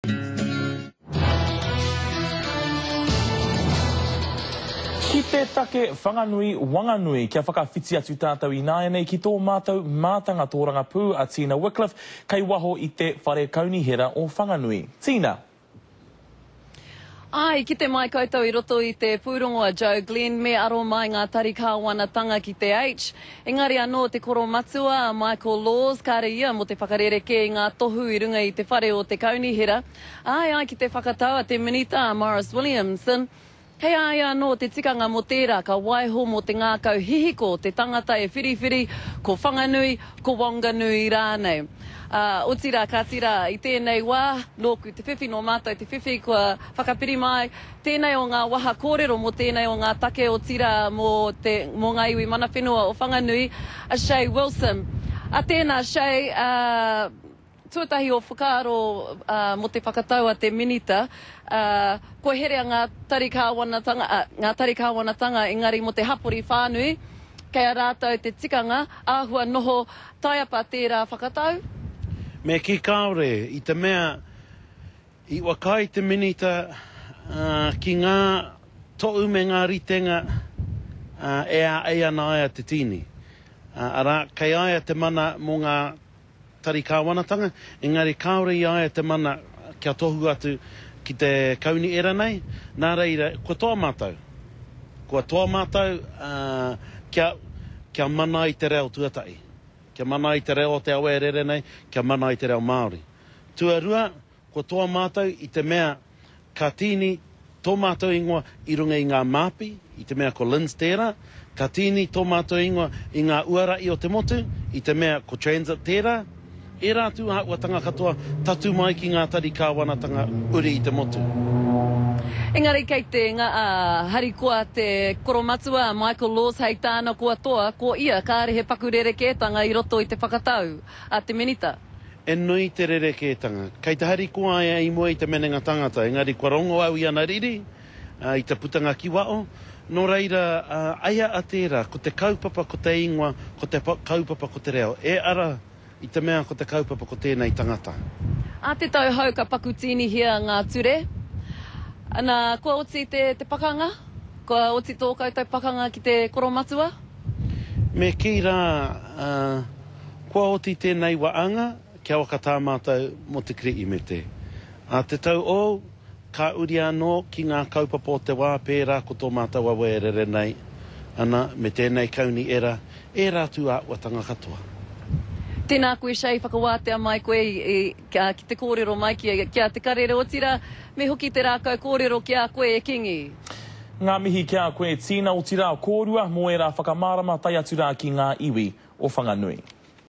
Ki te take whanganui wanganui kia whakawhiti atu tātou i nāia nei ki tō mātou mātanga tōranga pū a Tina Wycliffe kei waho i te whare kaunihera o whanganui. Tina. Ai, ki te mai koutou i roto i te pūrongo a Joe Glenn, me aro mai ngā tarikawanatanga ki te H. Engari anō te koro matua a Michael Laws, kāre ia mo te whakarereke i ngā tohu i runga i te whare o te kaunihera. Ai, ki te whakatau a te minita a Morris Williamson. Hei ai anō te tikanga mo tērā ka waiho mo te ngākau hihiko, te tangata e whiriwhiri, ko whanganui, ko wanganui rānei. O tira ka tira i tēnei wā, nōku te whiwhi no mātou te whiwhi kua whakapiri mai, tēnei o ngā waha kōrero mo tēnei o ngā take o tira mo ngā iwi mana whenua o whanganui, a Shay Wilson. A tēnā Shay, tuatahi o whakaaro mo te whakatau a te minita, ko herea ngā tarikawanatanga engari mo te hapori whānui, kei a rātou te tikanga, āhua noho taiapa tērā whakatau. Me ki kaore, i te mea, i wakai te minita ki ngā to'u me ngā ritenga ea nāia te tini. Ara, kei aia te mana mo ngā tarikawanatanga, engari kaore i aia te mana kia tohu atu ki te kauni era nei, nā reira, kua toa mātou. Kua toa mātou kia mana i te reo tuatai. Kia mana i te reo o te awa e rere nei, kia mana i te reo Māori. Tuarua, kua toa mātou i te mea ka tini tō mātou ingoa i runga i ngā māpi, i te mea ko Linz tērā, ka tini tō mātou ingoa i ngā uara i o te motu, i te mea ko Transit tērā, e rātu āuatanga katoa tatu mai ki ngā tarikawanatanga uri i te motu. Engari kei te harikoa te koromatua a Michael Laws hei tāna kua toa, ko ia kārehe pakurereke-tanga i roto i te whakatau a te minita. E nui te rerekētanga. Kei te harikoa i mua i te menenga tangata, engari kua rongo au i ana riri, i te putanga ki wao, no reira aia a tērā, ko te kaupapa ko te ingoa, ko te kaupapa ko te reo. E ara i te mea ko te kaupapa ko tēnei tangata. A te tau hau ka pakutini hia ngā ture. Ana, kua oti te pakanga? Kua oti tō koutou pakanga ki te koromatua? Me ki rā, kua oti tēnei waanga, kia waka tā mātou mo te krii me te. A te tau o, ka uri anō ki ngā kaupapa o te wā pērā ko tō mātou awa e rere nei. Ana, me tēnei kauni era, e rātu āuatanga katoa. Tēnā koe Shay, whakawātea mai koe ki te kōrero mai kia te karere o tira, me hoki te rākau kōrero kia koe e kingi. Ngā mihi kia koe Tina o tira o kōrua, mo e rā whakamārama tai atu rā ki ngā iwi o Whanganui.